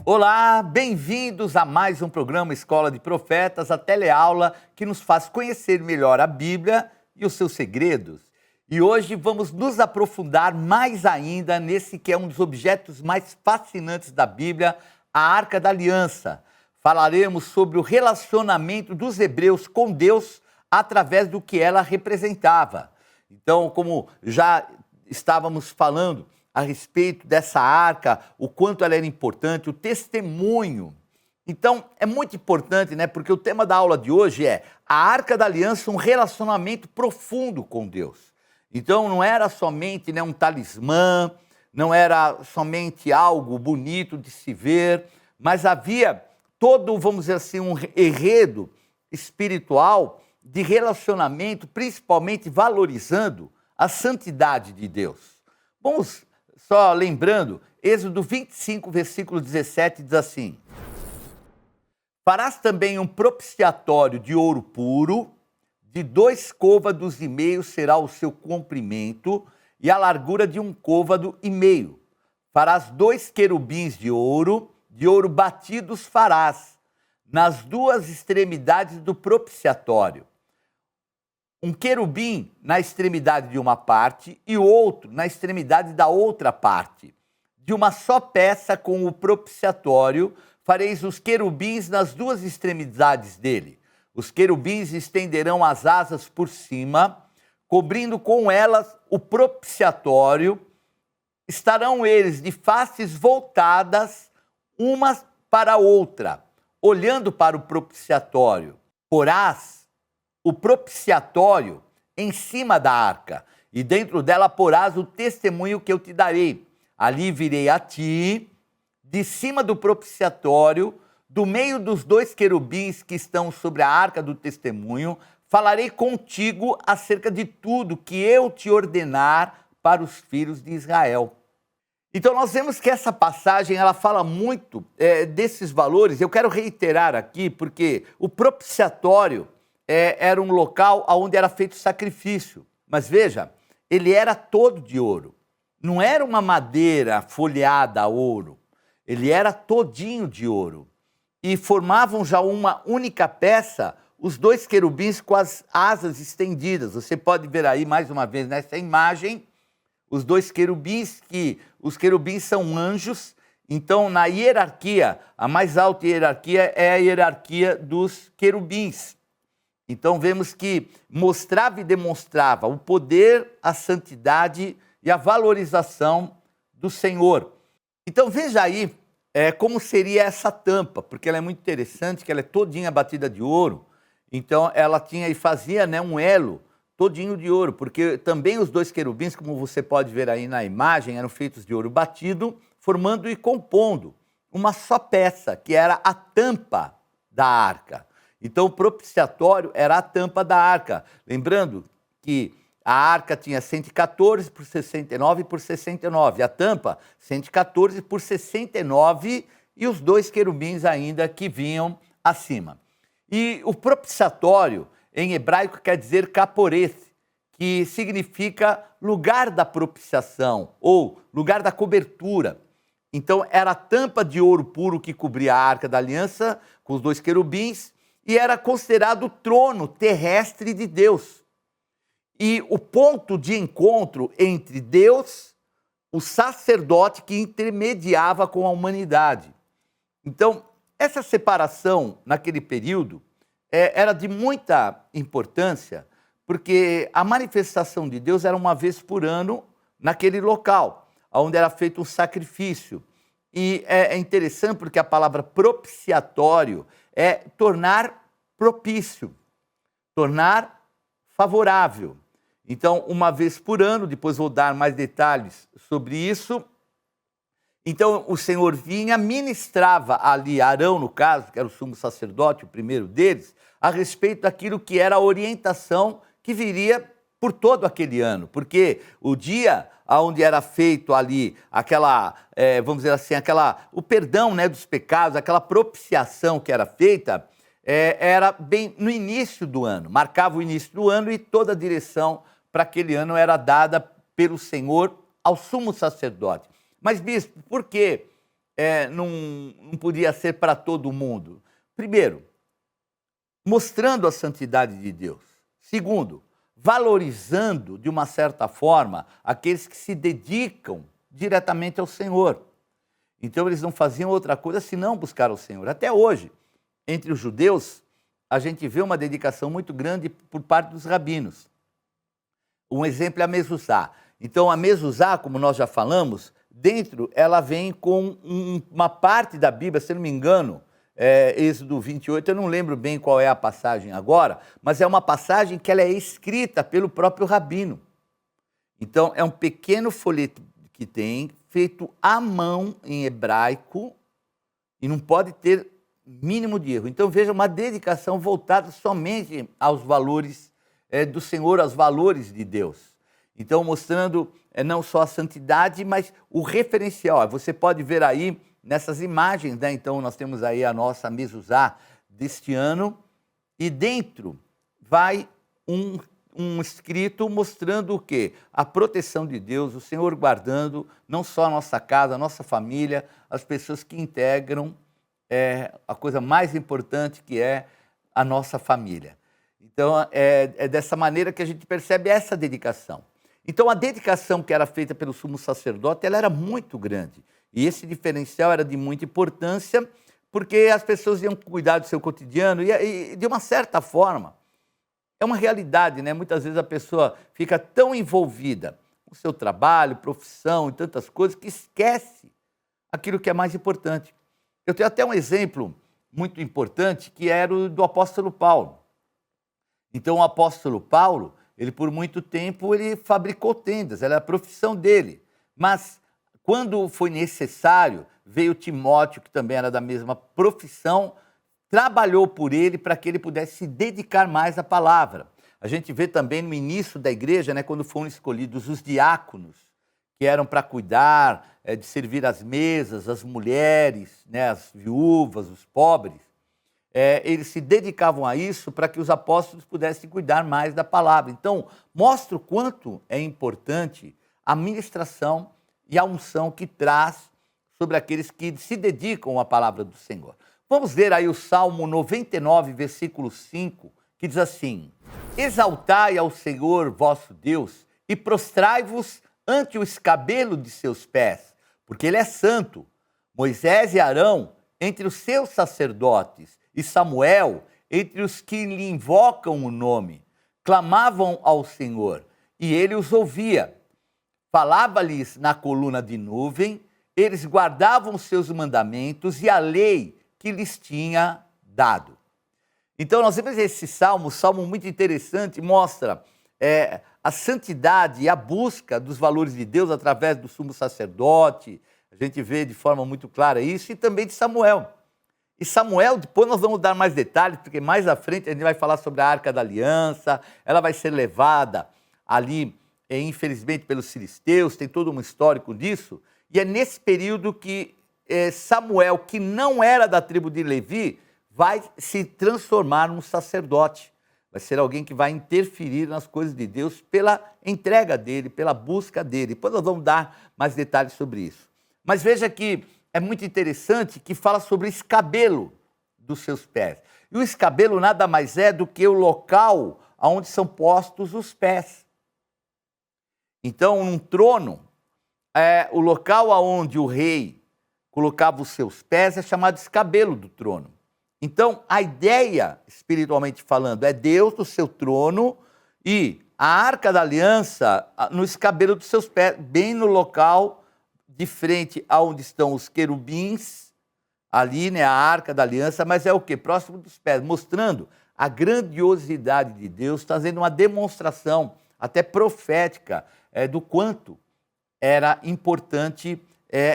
Olá, bem-vindos a mais um programa Escola de Profetas, a teleaula que nos faz conhecer melhor a Bíblia e os seus segredos. E hoje vamos nos aprofundar mais ainda nesse que é um dos objetos mais fascinantes da Bíblia, a Arca da Aliança. Falaremos sobre o relacionamento dos hebreus com Deus através do que ela representava. Então, como já estávamos falando a respeito dessa arca, o quanto ela era importante, o testemunho. Então, é muito importante, né? Porque o tema da aula de hoje é a Arca da Aliança, um relacionamento profundo com Deus. Então, não era somente, né, um talismã, não era somente algo bonito de se ver, mas havia todo, vamos dizer assim, um enredo espiritual de relacionamento, principalmente valorizando a santidade de Deus. Vamos só lembrando, Êxodo 25, versículo 17, diz assim: farás também um propiciatório de ouro puro, de 2 côvados e meio será o seu comprimento, e a largura de 1 côvado e meio. Farás 2 querubins de ouro batidos farás, nas 2 extremidades do propiciatório. Um querubim na extremidade de uma parte e o outro na extremidade da outra parte. De uma só peça com o propiciatório, fareis os querubins nas 2 extremidades dele. Os querubins estenderão as asas por cima, cobrindo com elas o propiciatório. Estarão eles de faces voltadas, umas para a outra, olhando para o propiciatório. Porás o propiciatório em cima da arca, e dentro dela porás o testemunho que eu te darei. Ali virei a ti, de cima do propiciatório, do meio dos 2 querubins que estão sobre a arca do testemunho, falarei contigo acerca de tudo que eu te ordenar para os filhos de Israel. Então nós vemos que essa passagem ela fala muito desses valores. Eu quero reiterar aqui, porque o propiciatório era um local onde era feito sacrifício. Mas veja, ele era todo de ouro. Não era uma madeira folheada a ouro. Ele era todinho de ouro. E formavam já uma única peça os 2 querubins com as asas estendidas. Você pode ver aí mais uma vez nessa imagem os 2 querubins, que os querubins são anjos. Então, na hierarquia, a mais alta hierarquia é a hierarquia dos querubins. Então vemos que mostrava e demonstrava o poder, a santidade e a valorização do Senhor. Então veja aí como seria essa tampa, porque ela é muito interessante, que ela é todinha batida de ouro. Então ela tinha e fazia, né, um elo todinho de ouro, porque também os 2 querubins, como você pode ver aí na imagem, eram feitos de ouro batido, formando e compondo uma só peça, que era a tampa da arca. Então, o propiciatório era a tampa da arca. Lembrando que a arca tinha 114 por 69 por 69. A tampa, 114 por 69 e os 2 querubins ainda que vinham acima. E o propiciatório, em hebraico, quer dizer caporeth, que significa lugar da propiciação ou lugar da cobertura. Então, era a tampa de ouro puro que cobria a Arca da Aliança com os 2 querubins, e era considerado o trono terrestre de Deus. E o ponto de encontro entre Deus, o sacerdote que intermediava com a humanidade. Então, essa separação naquele período era de muita importância, porque a manifestação de Deus era uma vez por ano naquele local, onde era feito um sacrifício. E é interessante porque a palavra propiciatório é tornar propício, tornar favorável. Então, uma vez por ano, depois vou dar mais detalhes sobre isso. Então, o Senhor vinha, ministrava ali, Arão, no caso, que era o sumo sacerdote, o primeiro deles, a respeito daquilo que era a orientação que viria por todo aquele ano. Porque o dia onde era feito ali aquela, vamos dizer assim, o perdão, né, dos pecados, aquela propiciação que era feita, era bem no início do ano, marcava o início do ano e toda a direção para aquele ano era dada pelo Senhor ao sumo sacerdote. Mas, bispo, por que não podia ser para todo mundo? Primeiro, mostrando a santidade de Deus. Segundo, valorizando, de uma certa forma, aqueles que se dedicam diretamente ao Senhor. Então, eles não faziam outra coisa senão buscar o Senhor. Até hoje, entre os judeus, a gente vê uma dedicação muito grande por parte dos rabinos. Um exemplo é a mezuzá. Então, a mezuzá, como nós já falamos, dentro ela vem com uma parte da Bíblia, se não me engano, Êxodo 28, eu não lembro bem qual é a passagem agora, mas é uma passagem que ela é escrita pelo próprio rabino. Então, é um pequeno folheto que tem, feito à mão em hebraico, e não pode ter mínimo de erro. Então, veja, uma dedicação voltada somente aos valores do Senhor, aos valores de Deus. Então, mostrando não só a santidade, mas o referencial. Você pode ver aí nessas imagens, né? Então, nós temos aí a nossa mezuzá deste ano, e dentro vai um escrito mostrando o quê? A proteção de Deus, o Senhor guardando não só a nossa casa, a nossa família, as pessoas que integram a coisa mais importante, que é a nossa família. Então, é dessa maneira que a gente percebe essa dedicação. Então, a dedicação que era feita pelo sumo sacerdote, ela era muito grande. E esse diferencial era de muita importância, porque as pessoas iam cuidar do seu cotidiano e de uma certa forma, é uma realidade, né? Muitas vezes a pessoa fica tão envolvida com o seu trabalho, profissão e tantas coisas, que esquece aquilo que é mais importante. Eu tenho até um exemplo muito importante, que era o do apóstolo Paulo. Então, o apóstolo Paulo, ele por muito tempo ele fabricou tendas, era a profissão dele. Mas quando foi necessário, veio Timóteo, que também era da mesma profissão, trabalhou por ele para que ele pudesse se dedicar mais à palavra. A gente vê também no início da igreja, né, quando foram escolhidos os diáconos, que eram para cuidar, de servir as mesas, as mulheres, né, as viúvas, os pobres. Eles se dedicavam a isso para que os apóstolos pudessem cuidar mais da palavra. Então, mostra o quanto é importante a ministração e a unção que traz sobre aqueles que se dedicam à palavra do Senhor. Vamos ver aí o Salmo 99, versículo 5, que diz assim: exaltai ao Senhor vosso Deus e prostrai-vos ante o escabelo de seus pés, porque ele é santo. Moisés e Arão entre os seus sacerdotes, e Samuel entre os que lhe invocam o nome, clamavam ao Senhor, e ele os ouvia. Falava-lhes na coluna de nuvem, eles guardavam os seus mandamentos e a lei que lhes tinha dado. Então, nós vemos esse salmo muito interessante, mostra a santidade e a busca dos valores de Deus através do sumo sacerdote. A gente vê de forma muito clara isso, e também de Samuel. E Samuel, depois nós vamos dar mais detalhes, porque mais à frente a gente vai falar sobre a Arca da Aliança, ela vai ser levada ali, infelizmente, pelos filisteus, tem todo um histórico disso, e é nesse período que Samuel, que não era da tribo de Levi, vai se transformar num sacerdote. Vai ser alguém que vai interferir nas coisas de Deus pela entrega dele, pela busca dele. Depois nós vamos dar mais detalhes sobre isso. Mas veja que é muito interessante que fala sobre o escabelo dos seus pés. E o escabelo nada mais é do que o local onde são postos os pés. Então, um trono, o local onde o rei colocava os seus pés é chamado escabelo do trono. Então, a ideia, espiritualmente falando, é Deus no seu trono e a Arca da Aliança no escabelo dos seus pés, bem no local de frente aonde estão os querubins, ali, né, a Arca da Aliança, mas é o quê? Próximo dos pés, mostrando a grandiosidade de Deus, trazendo uma demonstração até profética, do quanto era importante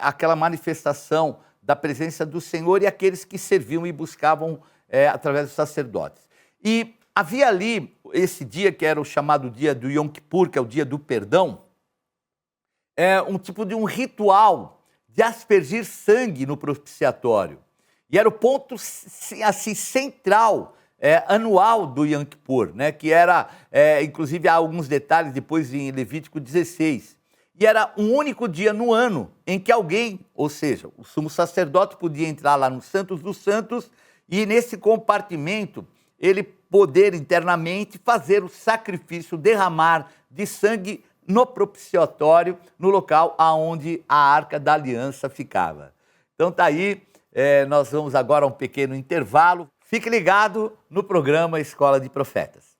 aquela manifestação da presença do Senhor e aqueles que serviam e buscavam através dos sacerdotes. E havia ali esse dia que era o chamado dia do Yom Kippur, que é o dia do perdão, um tipo de um ritual de aspergir sangue no propiciatório. E era o ponto assim, central, anual do Yom Kippur, né? Que era, inclusive, há alguns detalhes depois em Levítico 16. E era um único dia no ano em que alguém, ou seja, o sumo sacerdote podia entrar lá no Santos dos Santos e nesse compartimento ele poder internamente fazer o sacrifício, derramar de sangue no propiciatório, no local onde a Arca da Aliança ficava. Então tá aí, nós vamos agora a um pequeno intervalo. Fique ligado no programa Escola de Profetas.